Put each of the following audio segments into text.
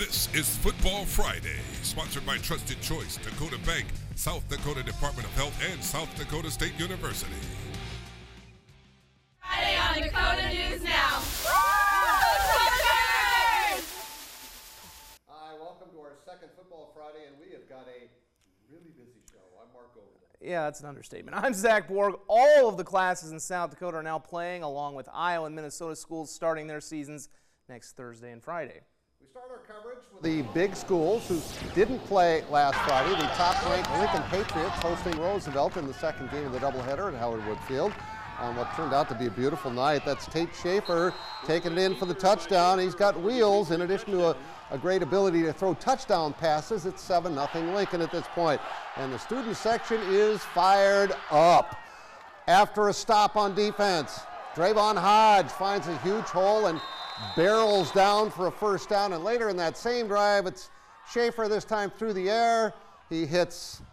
This is Football Friday, sponsored by Trusted Choice, Dakota Bank, South Dakota Department of Health, and South Dakota State University. Friday on Dakota News Now. Hi, welcome to our second Football Friday, and we have got a really busy show. I'm Mark Overton. Yeah, that's an understatement. I'm Zach Borg. All of the classes in South Dakota are now playing, along with Iowa and Minnesota schools starting their seasons next Thursday and Friday. We start our coverage with the big schools who didn't play last Friday. The top-ranked Lincoln Patriots hosting Roosevelt in the second game of the doubleheader at Howard Wood Field on what turned out to be a beautiful night. That's Tate Schaefer taking it in for the touchdown. He's got wheels in addition to a great ability to throw touchdown passes. It's 7-0 Lincoln at this point. And the student section is fired up. After a stop on defense, Drayvon Hodge finds a huge hole and barrels down for a first down, and later in that same drive, it's Schaefer this time through the air. He hits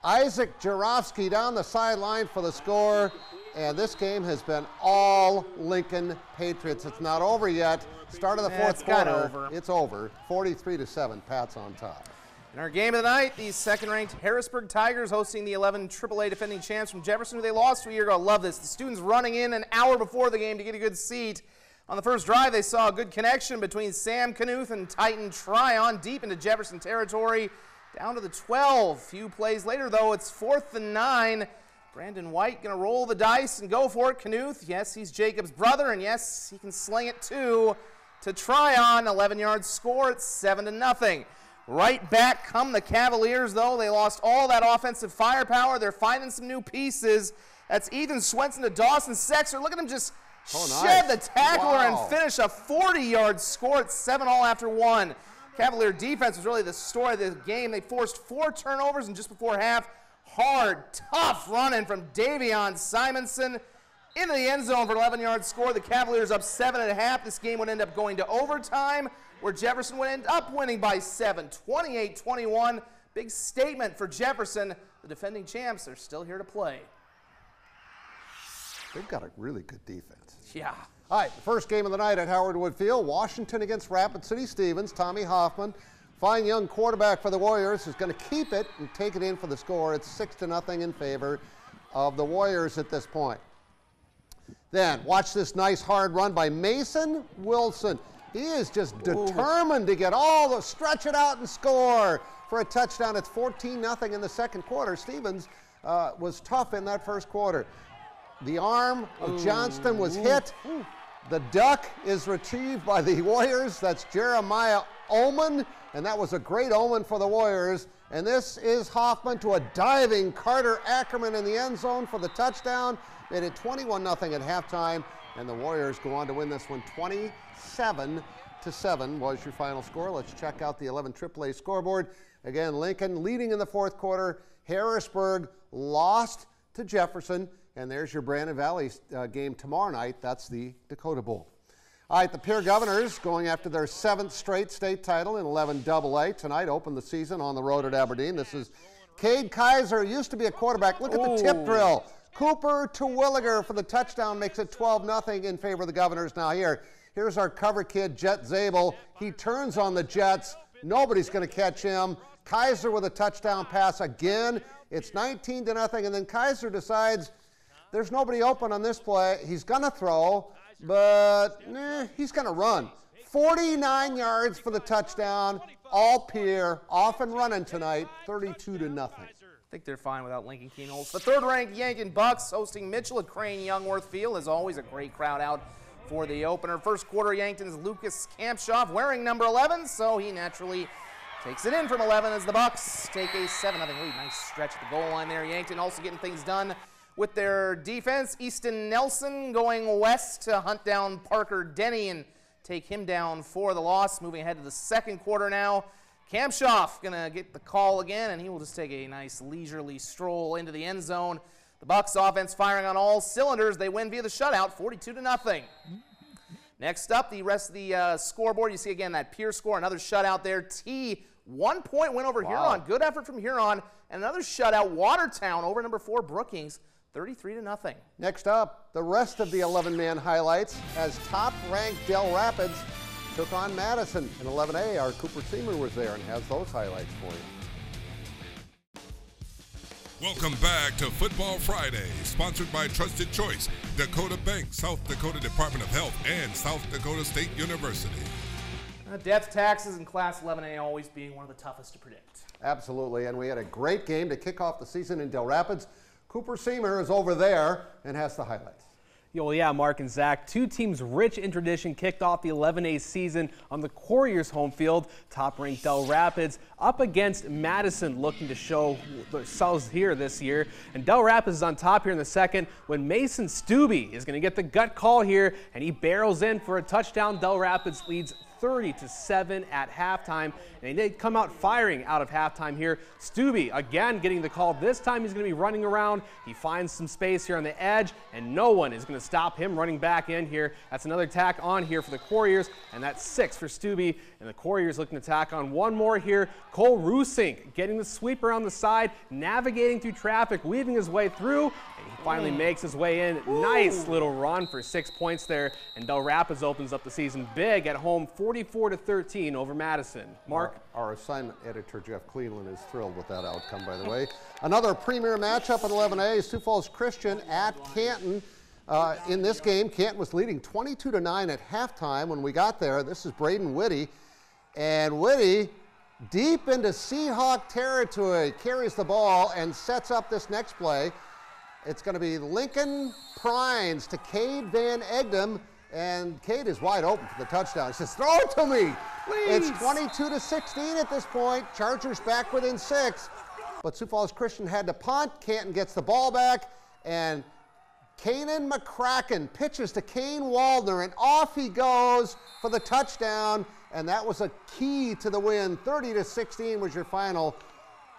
Isaac Jarofsky down the sideline for the score, and this game has been all Lincoln Patriots. It's not over yet. Start of the fourth quarter. It's over. 43-7, Pats on top. In our game of the night, the second-ranked Harrisburg Tigers hosting the 11 AAA defending champs from Jefferson, who they lost 2 years ago. Love this. The students running in an hour before the game to get a good seat. On the first drive, they saw a good connection between Sam Knuth and Titan Tryon deep into Jefferson territory, down to the 12. Few plays later, though, it's 4th and 9. Brandon White going to roll the dice and go for it. Knuth, yes, he's Jacob's brother, and yes, he can sling it too. To Tryon, 11-yard score, it's 7-0. Right back come the Cavaliers, though. They lost all that offensive firepower. They're finding some new pieces. That's Ethan Swenson to Dawson Sexer. Look at him just shed the tackler and finish a 40-yard score at 7-all after one. Cavalier defense was really the story of the game. They forced 4 turnovers, and just before half, hard, tough running from Davion Simonson into the end zone for an 11-yard score. The Cavaliers up 7.5. This game would end up going to overtime, where Jefferson would end up winning by 7, 28-21. Big statement for Jefferson. The defending champs are still here to play. They've got a really good defense. Yeah. All right, the first game of the night at Howard Wood Field, Washington against Rapid City Stevens. Tommy Hoffman, fine young quarterback for the Warriors, is going to keep it and take it in for the score. It's 6-0 in favor of the Warriors at this point. Then, watch this nice hard run by Mason Wilson. He is just determined to get stretch it out and score for a touchdown. It's 14-0 in the second quarter. Stevens was tough in that first quarter. The arm of Johnston was hit. The duck is retrieved by the Warriors. That's Jeremiah Oman, and that was a great omen for the Warriors. And this is Hoffman to a diving Carter Ackerman in the end zone for the touchdown. Made it 21-0 at halftime, and the Warriors go on to win this one 27-7 was your final score. Let's check out the 11 AAA scoreboard. Again, Lincoln leading in the fourth quarter. Harrisburg lost to Jefferson. And there's your Brandon Valley game tomorrow night. That's the Dakota Bowl. All right, the Pierre Governors going after their 7th straight state title in 11 AA. Tonight opened the season on the road at Aberdeen. This is Cade Kaiser, used to be a quarterback. Look at the tip drill. Cooper to Williger for the touchdown, makes it 12-0 in favor of the Governors. Now here's our cover kid, Jet Zabel. He turns on the Jets. Nobody's going to catch him. Kaiser with a touchdown pass again. It's 19-0, and then Kaiser decides there's nobody open on this play. He's going to throw, but he's going to run. 49 yards for the touchdown. All Pierre, off and running tonight, 32-0. I think they're fine without Lincoln Keenholz. The third-ranked Yankton Bucks hosting Mitchell at Crane Youngworth Field. As always, a great crowd out for the opener. First quarter, Yankton's Lucas Kampshoff wearing number 11, so he naturally takes it in from 11 as the Bucks take a 7-0 lead. Nice stretch at the goal line there. Yankton also getting things done with their defense. Easton Nelson going west to hunt down Parker Denny and take him down for the loss. Moving ahead to the second quarter now. Kampshoff going to get the call again, and he will just take a nice leisurely stroll into the end zone. The Bucks offense firing on all cylinders. They win via the shutout, 42-0. Next up, the rest of the scoreboard. You see again that Pierce score, another shutout there. T, 1-point win over Huron. Good effort from Huron. And another shutout, Watertown over number 4 Brookings. 33-0. Next up, the rest of the 11-man highlights as top-ranked Del Rapids took on Madison in 11A. Our Cooper Seamer was there and has those highlights for you. Welcome back to Football Friday, sponsored by Trusted Choice, Dakota Bank, South Dakota Department of Health, and South Dakota State University. Death taxes in Class 11A always being one of the toughest to predict. Absolutely, and we had a great game to kick off the season in Del Rapids. Cooper Seamer is over there and has the highlights. Well, yeah, Mark and Zach, two teams rich in tradition kicked off the 11A season on the Courier's home field. Top-ranked Del Rapids up against Madison, looking to show themselves here this year. And Del Rapids is on top here in the second when Mason Stubbe is going to get the gut call here, and he barrels in for a touchdown. Del Rapids leads 30-7 at halftime, and they come out firing out of halftime here. Stubbe again getting the call. This time he's going to be running around. He finds some space here on the edge, and no one is going to stop him running back in here. That's another tack on here for the Couriers, and that's 6 for Stubbe. And the Couriers looking to tack on one more here. Cole Rusink getting the sweep around the side, navigating through traffic, weaving his way through, and he finally makes his way in. Nice little run for 6 points there, and Del Rapids opens up the season big at home, 44-13 over Madison. Mark? Our assignment editor, Jeff Cleveland, is thrilled with that outcome, by the way. Another premier matchup at 11A is Sioux Falls Christian at Canton. In this game, Canton was leading 22-9 at halftime when we got there. This is Braden Whitty, and Whitty, deep into Seahawk territory, carries the ball and sets up this next play. It's going to be Lincoln Prines to Cade Van Egdom, and Cade is wide open for the touchdown. He says, throw it to me. Please. It's 22-16 at this point. Chargers back within 6, but Sioux Falls Christian had to punt. Canton gets the ball back, and Kanan McCracken pitches to Kane Waldner, and off he goes for the touchdown, and that was a key to the win. 30-16 was your final.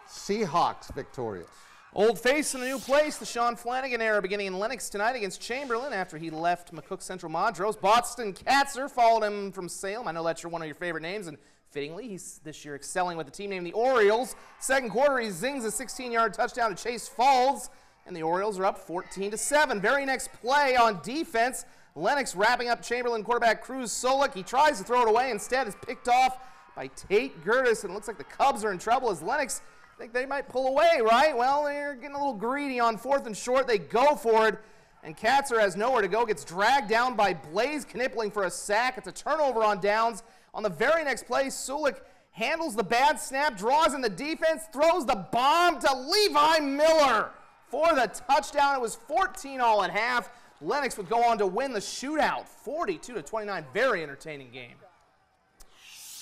Seahawks victorious. Old face in a new place, the Sean Flanagan era beginning in Lenox tonight against Chamberlain after he left McCook Central Montrose. Boston Katzer followed him from Salem. I know that's one of your favorite names, and fittingly, he's this year excelling with the team named the Orioles. Second quarter, he zings a 16-yard touchdown to Chase Falls, and the Orioles are up 14-7. Very next play on defense, Lenox wrapping up Chamberlain quarterback Cruz Solik. He tries to throw it away, instead is picked off by Tate Gertis, and it looks like the Cubs are in trouble as Lenox think they might pull away, right? Well, they're getting a little greedy on 4th and short. They go for it, and Katzer has nowhere to go, gets dragged down by Blaze Knipling for a sack. It's a turnover on downs. On the very next play, Sulik handles the bad snap, draws in the defense, throws the bomb to Levi Miller for the touchdown. It was 14 all at half. Lenox would go on to win the shootout, 42-29. Very entertaining game.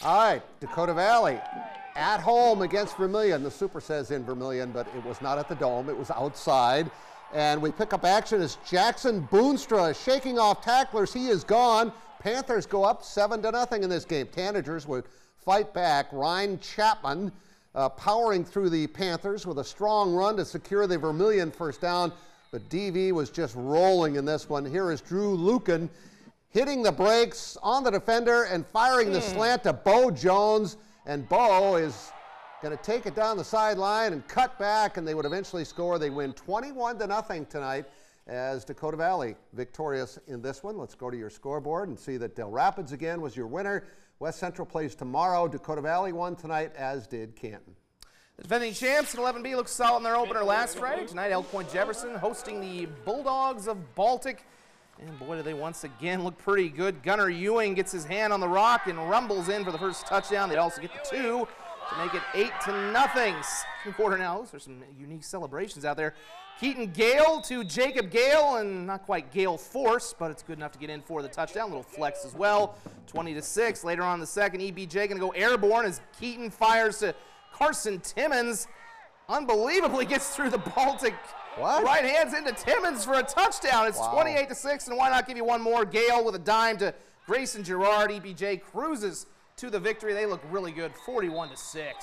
All right, Dakota Valley at home against Vermilion. The Super says in Vermilion, but it was not at the Dome. It was outside. And we pick up action as Jackson Boonstra shaking off tacklers. He is gone. Panthers go up 7-0 in this game. Tanagers would fight back. Ryan Chapman powering through the Panthers with a strong run to secure the Vermilion first down. But DV was just rolling in this one. Here is Drew Lucan hitting the brakes on the defender and firing the slant to Bo Jones. And Bo is going to take it down the sideline and cut back, and they would eventually score. They win 21-0 tonight as Dakota Valley victorious in this one. Let's go to your scoreboard and see that Del Rapids again was your winner. West Central plays tomorrow. Dakota Valley won tonight, as did Canton. The defending champs in 11B looked solid in their opener last Friday. Tonight, Elk Point Jefferson hosting the Bulldogs of Baltic. And boy, do they once again look pretty good. Gunnar Ewing gets his hand on the rock and rumbles in for the first touchdown. They also get the 2 to make it 8-0. Second quarter now. There's some unique celebrations out there. Keaton Gale to Jacob Gale, and not quite Gale Force, but it's good enough to get in for the touchdown. Little flex as well. 20-6. Later on in the second, EBJ going to go airborne as Keaton fires to Carson Timmons. Unbelievably gets through the Baltic. What? Right hands into Timmons for a touchdown. It's 28-6, and why not give you one more? Gale with a dime to Grayson Girard. EBJ cruises to the victory. They look really good, 41-6.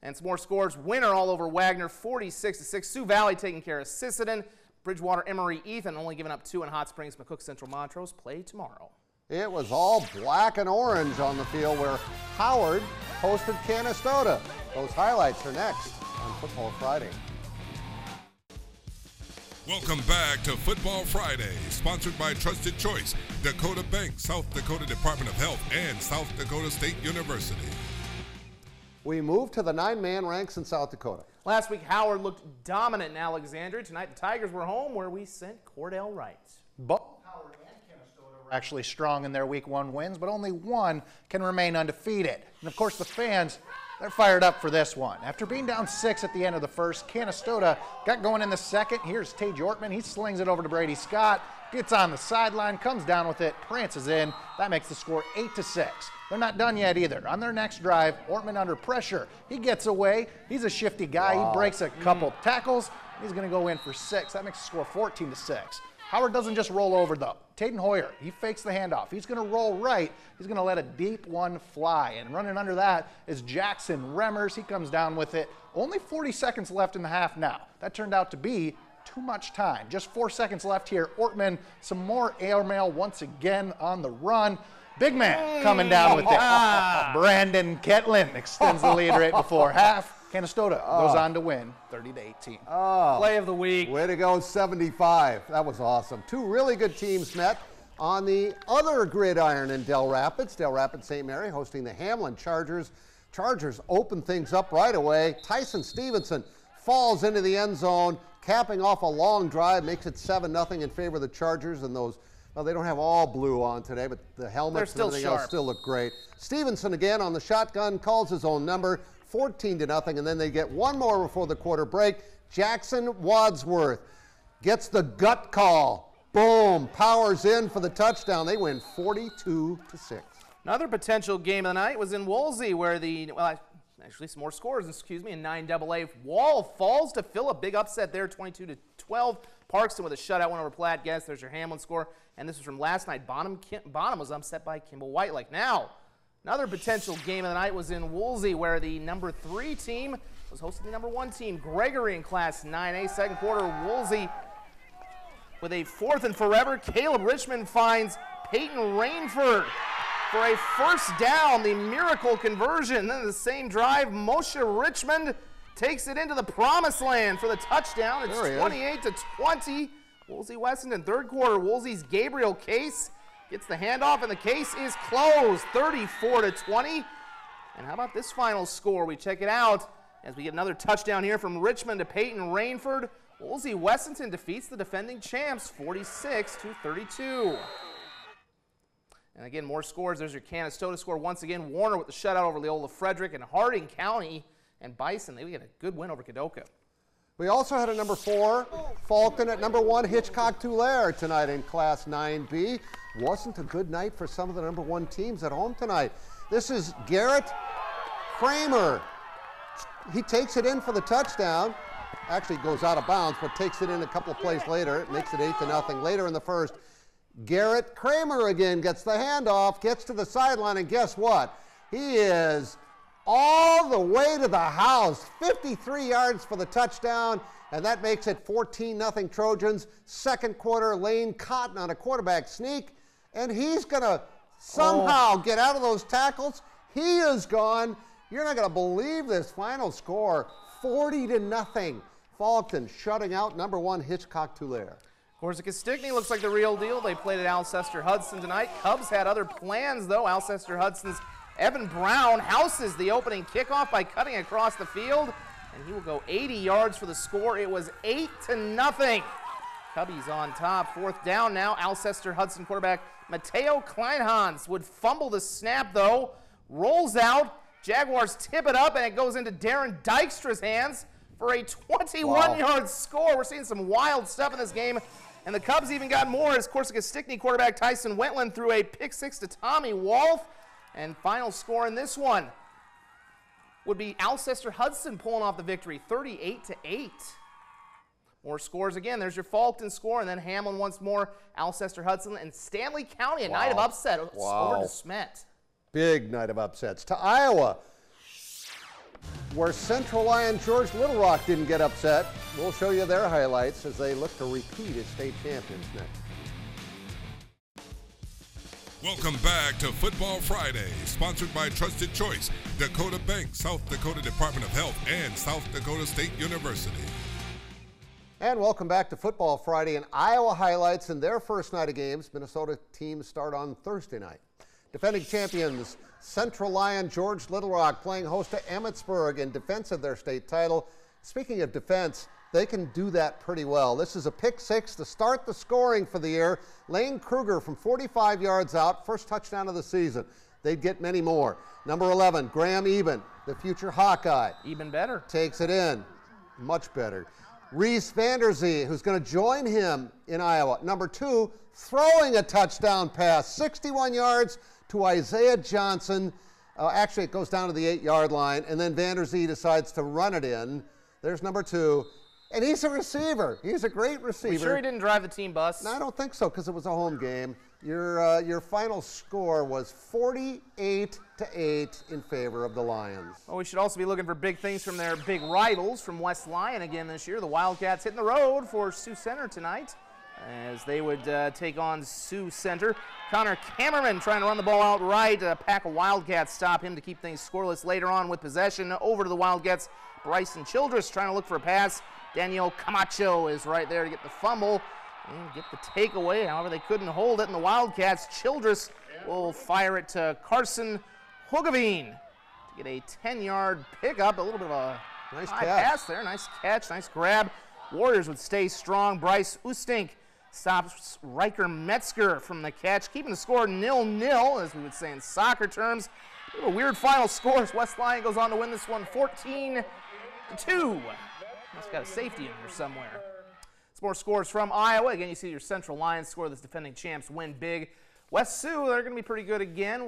And some more scores. Winner all over Wagner, 46-6. Sioux Valley taking care of Sisseton. Bridgewater, Emory, Ethan only giving up 2 in Hot Springs. McCook Central Montrose play tomorrow. It was all black and orange on the field where Howard hosted Canastota. Those highlights are next on Football Friday. Welcome back to Football Friday, sponsored by Trusted Choice, Dakota Bank, South Dakota Department of Health, and South Dakota State University. We move to the 9-man ranks in South Dakota. Last week, Howard looked dominant in Alexandria. Tonight, the Tigers were home where we sent Cordell Wright. Both Howard and Canastota were actually strong in their Week 1 wins, but only one can remain undefeated. And of course, the fans, they're fired up for this one. After being down 6 at the end of the first, Canastota got going in the second. Here's Tage Ortman. He slings it over to Brady Scott, gets on the sideline, comes down with it, prances in. That makes the score 8-6. They're not done yet either. On their next drive, Ortman under pressure. He gets away. He's a shifty guy. He breaks a couple tackles. He's going to go in for 6. That makes the score 14-6. Howard doesn't just roll over, though. Taden Hoyer, he fakes the handoff. He's going to roll right. He's going to let a deep one fly. And running under that is Jackson Remmers. He comes down with it. Only 40 seconds left in the half now. That turned out to be too much time. Just 4 seconds left here. Ortman, some more airmail once again on the run. Big man coming down with it. Brandon Ketlin extends the lead right before half. Canastota goes on to win 30-18. Play of the week. Way to go, 75. That was awesome. Two really good teams met on the other gridiron in Del Rapids. Del Rapids St. Mary hosting the Hamlin Chargers. Chargers open things up right away. Tyson Stevenson falls into the end zone, capping off a long drive, makes it 7-0 in favor of the Chargers. And those, well, they don't have all blue on today, but the helmets and everything else still look great. Stevenson again on the shotgun, calls his own number, 14-0, and then they get one more before the quarter break. Jackson Wadsworth gets the gut call. Boom, powers in for the touchdown. They win 42-6. Another potential game of the night was in Woolsey, where actually some more scores, in 9AA. Wall falls to fill a big upset there, 22-12. Parkston with a shutout win over Platte. Guess there's your Hamlin score. And this was from last night. Bonham was upset by Kimball Whitelake. Now, another potential game of the night was in Woolsey, where the number 3 team was hosting the number 1 team, Gregory, in Class 9A. Second quarter, Woolsey with a 4th and forever. Caleb Richmond finds Peyton Rainford for a first down, the miracle conversion. Then the same drive, Moshe Richmond takes it into the promised land for the touchdown. It's 28-20. Woolsey Wessington. Third quarter, Woolsey's Gabriel Case gets the handoff, and the case is closed, 34-20. And how about this final score? We check it out as we get another touchdown here from Richmond to Peyton Rainford. Woolsey Wessington defeats the defending champs, 46-32. And again, more scores. There's your Canastota score. Once again, Warner with the shutout over Leola Frederick, and Harding County and Bison, they get a good win over Kadoka. We also had a number 4, Fulton, at number 1, Hitchcock-Tulare tonight in Class 9B. Wasn't a good night for some of the number 1 teams at home tonight. This is Garrett Kramer. He takes it in for the touchdown. Actually goes out of bounds, but takes it in a couple of plays later. It makes it 8-0. Later in the first, Garrett Kramer again gets the handoff, gets to the sideline, and guess what? He is all the way to the house, 53 yards for the touchdown, and that makes it 14-0 Trojans. Second quarter, Lane Cotton on a quarterback sneak, and he's going to somehow get out of those tackles. He is gone. You're not going to believe this final score, 40-0. Fulton shutting out number 1 Hitchcock-Tulare. Corsica Stickney looks like the real deal. They played at Alcester-Hudson tonight. Cubs had other plans, though. Alcester-Hudson's Evan Brown houses the opening kickoff by cutting across the field, and he will go 80 yards for the score. It was 8-0. Cubbies on top. Fourth down now. Alcester-Hudson quarterback Mateo Kleinhans would fumble the snap, though. Rolls out. Jaguars tip it up, and it goes into Darren Dykstra's hands for a 21-yard score. We're seeing some wild stuff in this game. And the Cubs even got more as Corsica Stickney quarterback Tyson Wentland threw a pick-6 to Tommy Wolf. And final score in this one would be Alcester-Hudson pulling off the victory, 38-8. More scores again. There's your Fulton score, and then Hamlin once more, Alcester-Hudson, and Stanley County, a night of upset over to Smet. Big night of upsets. To Iowa, where Central Lyon George Little Rock didn't get upset. We'll show you their highlights as they look to repeat as state champions next. Welcome back to Football Friday, sponsored by Trusted Choice, Dakota Bank, South Dakota Department of Health, and South Dakota State University. And welcome back to Football Friday, and Iowa highlights in their first night of games. Minnesota teams start on Thursday night. Defending champions Central Lyon George Little Rock playing host to Emmitsburg in defense of their state title. Speaking of defense, they can do that pretty well. This is a pick six to start the scoring for the year. Lane Kruger from 45 yards out, first touchdown of the season. They'd get many more. Number 11, Graham Eben, the future Hawkeye. Even better. Takes it in. Much better. Reese Vanderzee, who's going to join him in Iowa. Number 2, throwing a touchdown pass, 61 yards to Isaiah Johnson. Actually, it goes down to the 8-yard line, and then Vanderzee decides to run it in. There's number 2. And he's a receiver. He's a great receiver. You sure he didn't drive the team bus? No, I don't think so, because it was a home game. Your final score was 48-8 in favor of the Lions. Well, we should also be looking for big things from their big rivals from West Lyon again this year. The Wildcats hitting the road for Sioux Center tonight as they would take on Sioux Center. Connor Kammerman trying to run the ball out right. A pack of Wildcats stop him to keep things scoreless later on with possession. Over to the Wildcats. Bryson Childress trying to look for a pass. Daniel Camacho is right there to get the fumble and get the takeaway. However, they couldn't hold it, and the Wildcats, Childress will fire it to Carson Hugavine to get a 10-yard pickup. A little bit of a nice high catch. pass there. Nice catch, nice grab. Warriors would stay strong. Bryce Ustink stops Riker Metzger from the catch, keeping the score 0-0, as we would say in soccer terms. A weird final score as West Lyon goes on to win this one 14-2. Must got a safety in there somewhere. Some more scores from Iowa. Again, you see your Central Lions score. This defending champs win big. West Sioux, they're going to be pretty good again.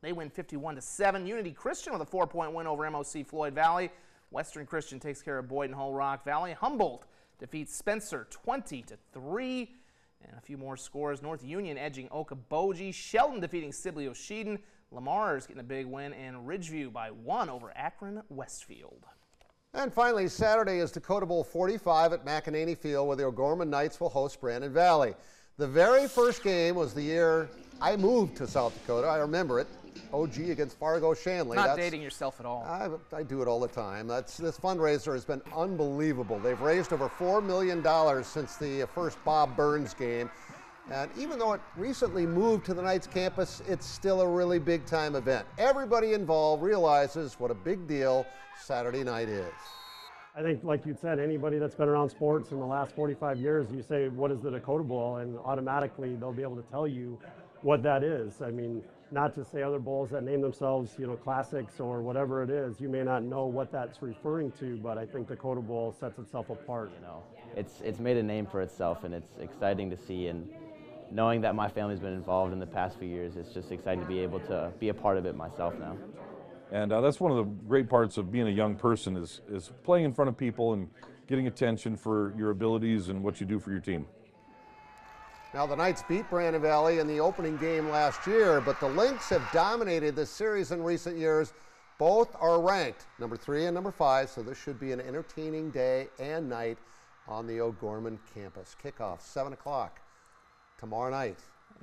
They win 51-7. Unity Christian with a 4-point win over MOC Floyd Valley. Western Christian takes care of Boyden Hull Rock Valley. Humboldt defeats Spencer 20-3. And a few more scores. North Union edging Okoboji. Shelton defeating Sibley Oshedon. Lamar is getting a big win. And Ridgeview by 1 over Akron Westfield. And finally, Saturday is Dakota Bowl 45 at McEnany Field, where the O'Gorman Knights will host Brandon Valley. The very first game was the year I moved to South Dakota. I remember it. OG against Fargo Shanley. Not dating yourself at all. I do it all the time. This fundraiser has been unbelievable. They've raised over $4 million since the first Bob Burns game. And even though it recently moved to the Knights campus, it's still a really big-time event. Everybody involved realizes what a big deal Saturday night is. I think, like you said, anybody that's been around sports in the last 45 years, you say, what is the Dakota Bowl? And automatically they'll be able to tell you what that is. I mean, not to say other bowls that name themselves, classics or whatever it is, you may not know what that's referring to, but I think Dakota Bowl sets itself apart. It's made a name for itself, and it's exciting to see. And knowing that my family's been involved in the past few years, it's just exciting to be able to be a part of it myself now. And that's one of the great parts of being a young person is playing in front of people and getting attention for your abilities and what you do for your team. Now, the Knights beat Brandon Valley in the opening game last year, but the Lynx have dominated this series in recent years. Both are ranked, number 3 and number 5, so this should be an entertaining day and night on the O'Gorman campus. Kickoff, 7 o'clock tomorrow night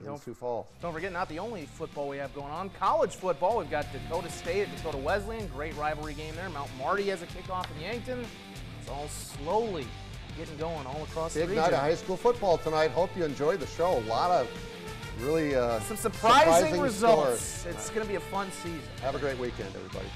in Sioux Falls. Don't forget, not the only football we have going on. College football, we've got Dakota State at Dakota Wesleyan. Great rivalry game there. Mount Marty has a kickoff in Yankton. It's all slowly getting going all across the region. Big night of high school football tonight. Hope you enjoyed the show. A lot of really some surprising results. Scores. It's going to be a fun season. Have a great weekend, everybody.